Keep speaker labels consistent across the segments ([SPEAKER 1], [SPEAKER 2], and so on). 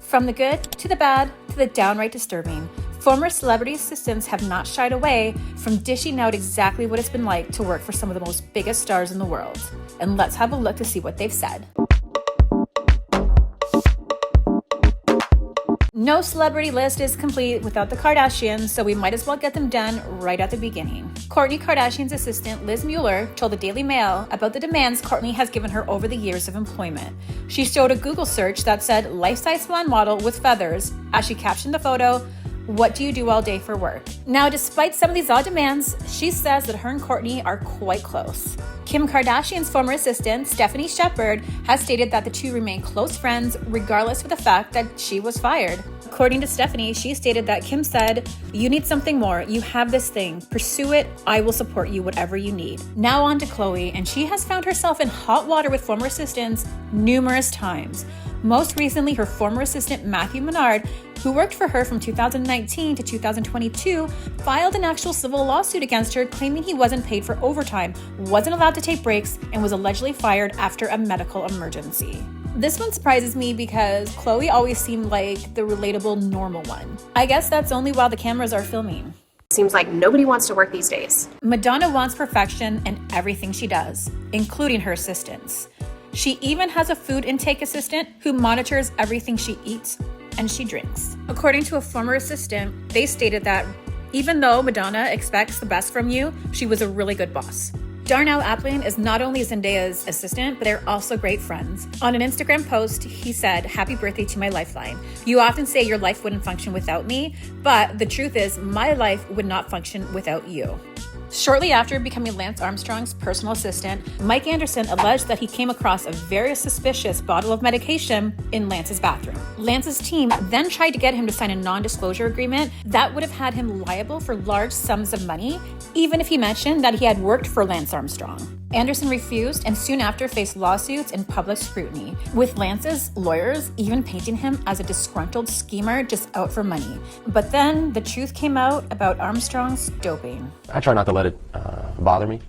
[SPEAKER 1] From the good to the bad to the downright disturbing, former celebrity assistants have not shied away from dishing out exactly what it's been like to work for some of the most biggest stars in the world. And let's have a look to see what they've said. No celebrity list is complete without the Kardashians, so we might as well get them done right at the beginning. Kourtney Kardashian's assistant, Liz Mueller, told the Daily Mail about the demands Kourtney has given her over the years of employment. She showed a Google search that said life-size blonde model with feathers as she captioned the photo, "What do you do all day for work?" Now, despite some of these odd demands, she says that her and Kourtney are quite close. Kim Kardashian's former assistant, Stephanie Shepard, has stated that the two remain close friends regardless of the fact that she was fired. According to Stephanie, she stated that Kim said, "You need something more. You have this thing. Pursue it. I will support you whatever you need." Now on to Khloe, and she has found herself in hot water with former assistants numerous times. Most recently, her former assistant, Matthew Menard, who worked for her from 2019 to 2022, filed an actual civil lawsuit against her, claiming he wasn't paid for overtime, wasn't allowed to take breaks, and was allegedly fired after a medical emergency. This one surprises me because Khloe always seemed like the relatable, normal one. I guess that's only while the cameras are filming.
[SPEAKER 2] Seems like nobody wants to work these days.
[SPEAKER 1] Madonna wants perfection in everything she does, including her assistants. She even has a food intake assistant who monitors everything she eats and she drinks. According to a former assistant, they stated that even though Madonna expects the best from you, she was a really good boss. Darnell Applin is not only Zendaya's assistant, but they're also great friends. On an Instagram post, he said, "Happy birthday to my lifeline. You often say your life wouldn't function without me, but the truth is my life would not function without you." Shortly after becoming Lance Armstrong's personal assistant, Mike Anderson alleged that he came across a very suspicious bottle of medication in Lance's bathroom. Lance's team then tried to get him to sign a non-disclosure agreement that would have had him liable for large sums of money, even if he mentioned that he had worked for Lance Armstrong. Anderson refused and soon after faced lawsuits and public scrutiny, with Lance's lawyers even painting him as a disgruntled schemer just out for money. But then the truth came out about Armstrong's doping.
[SPEAKER 3] I try not to let it bother me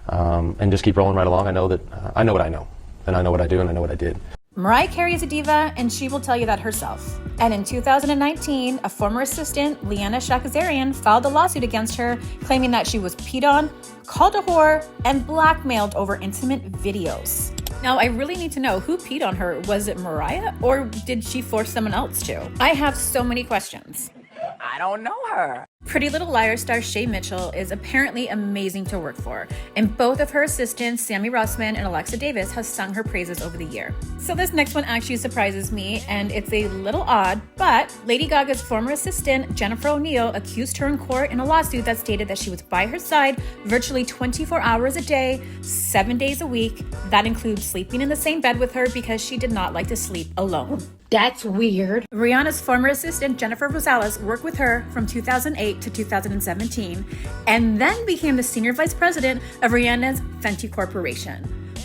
[SPEAKER 3] and just keep rolling right along. I know that I know what I know, and I know what I do, and I know what I did.
[SPEAKER 1] Mariah Carey is a diva, and she will tell you that herself. And in 2019, a former assistant, Liana Shakazarian, filed a lawsuit against her, claiming that she was peed on, called a whore, and blackmailed over intimate videos. Now, I really need to know who peed on her. Was it Mariah, or did she force someone else to? I have so many questions.
[SPEAKER 4] I don't know her.
[SPEAKER 1] Pretty Little Liars star Shay Mitchell is apparently amazing to work for, and both of her assistants, Sammy Rossman and Alexa Davis, have sung her praises over the year. So this next one actually surprises me, and it's a little odd, but Lady Gaga's former assistant, Jennifer O'Neill, accused her in court in a lawsuit that stated that she was by her side virtually 24 hours a day, 7 days a week. That includes sleeping in the same bed with her because she did not like to sleep alone.
[SPEAKER 5] That's weird.
[SPEAKER 1] Rihanna's former assistant, Jennifer Rosales, worked with her from 2008 to 2017, and then became the senior vice president of Rihanna's Fenty Corporation.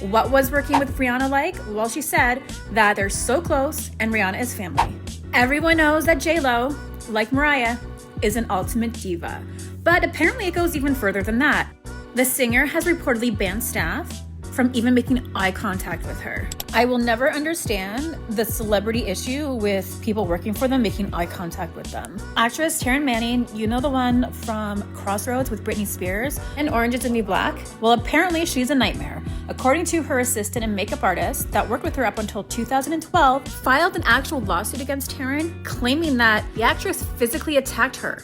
[SPEAKER 1] What was working with Rihanna like? Well, she said that they're so close and Rihanna is family. Everyone knows that J-Lo, like Mariah, is an ultimate diva, but apparently it goes even further than that. The singer has reportedly banned staff from even making eye contact with her. I will never understand the celebrity issue with people working for them making eye contact with them. Actress Taryn Manning, you know the one from Crossroads with Britney Spears and Orange is the New Black? Well, apparently she's a nightmare. According to her assistant and makeup artist that worked with her up until 2012, filed an actual lawsuit against Taryn, claiming that the actress physically attacked her.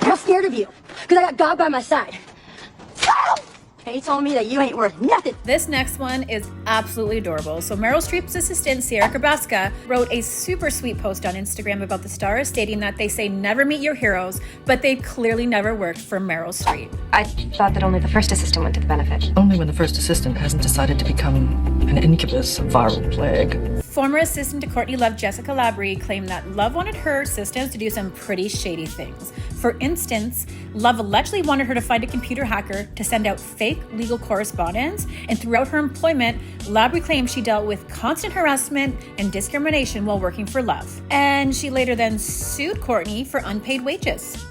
[SPEAKER 5] I'm scared of you, because I got God by my side. And he told me that you ain't worth nothing.
[SPEAKER 1] This next one is absolutely adorable. So Meryl Streep's assistant, Sierra Krabaska, wrote a super sweet post on Instagram about the stars, stating that they say never meet your heroes, but they clearly never worked for Meryl Streep.
[SPEAKER 2] I thought that only the first assistant went to the benefit.
[SPEAKER 6] Only when the first assistant hasn't decided to become an incubus of viral plague.
[SPEAKER 1] Former assistant to Courtney Love, Jessica Labrie, claimed that Love wanted her assistants to do some pretty shady things. For instance, Love allegedly wanted her to find a computer hacker to send out fake legal correspondence, and throughout her employment, Labrie claimed she dealt with constant harassment and discrimination while working for Love. And she later then sued Courtney for unpaid wages.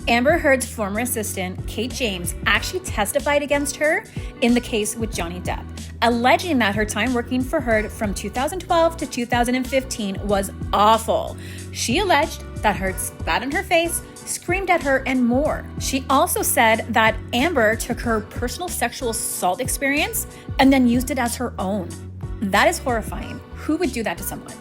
[SPEAKER 1] Amber Heard's former assistant, Kate James, actually testified against her in the case with Johnny Depp. alleging that her time working for her from 2012 to 2015 was awful. She alleged that Heard spat in her face, screamed at her, and more. She also said that Amber took her personal sexual assault experience and then used it as her own. That is horrifying. Who would do that to someone?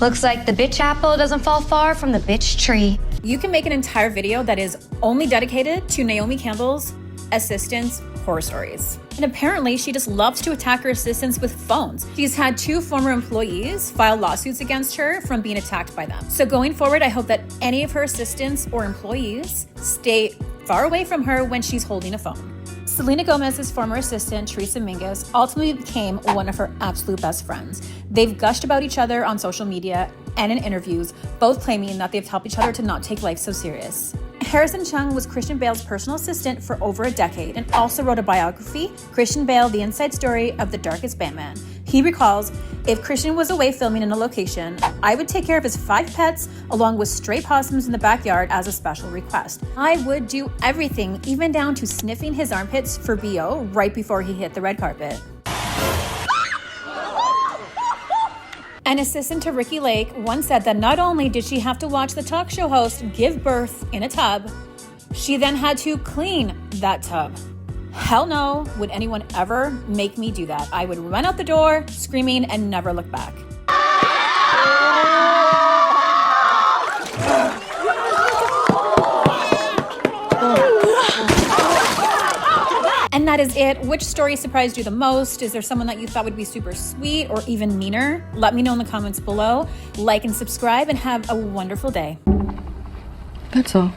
[SPEAKER 7] Looks like the bitch apple doesn't fall far from the bitch tree.
[SPEAKER 1] You can make an entire video that is only dedicated to Naomi Campbell's assistants' horror stories. And apparently she just loves to attack her assistants with phones. She's had 2 former employees file lawsuits against her from being attacked by them. So going forward, I hope that any of her assistants or employees stay far away from her when she's holding a phone. Selena Gomez's former assistant, Teresa Mingus, ultimately became one of her absolute best friends. They've gushed about each other on social media and in interviews, both claiming that they've helped each other to not take life so serious. Harrison Chung was Christian Bale's personal assistant for over a decade and also wrote a biography, Christian Bale, The Inside Story of the Darkest Batman. He recalls, if Christian was away filming in a location, I would take care of his 5 pets along with stray possums in the backyard as a special request. I would do everything, even down to sniffing his armpits for BO right before he hit the red carpet. An assistant to Ricky Lake once said that not only did she have to watch the talk show host give birth in a tub, she then had to clean that tub. Hell no, would anyone ever make me do that? I would run out the door, screaming, and never look back. And that is it. Which story surprised you the most? Is there someone that you thought would be super sweet or even meaner? Let me know in the comments below. Like and subscribe and have a wonderful day.
[SPEAKER 6] That's all.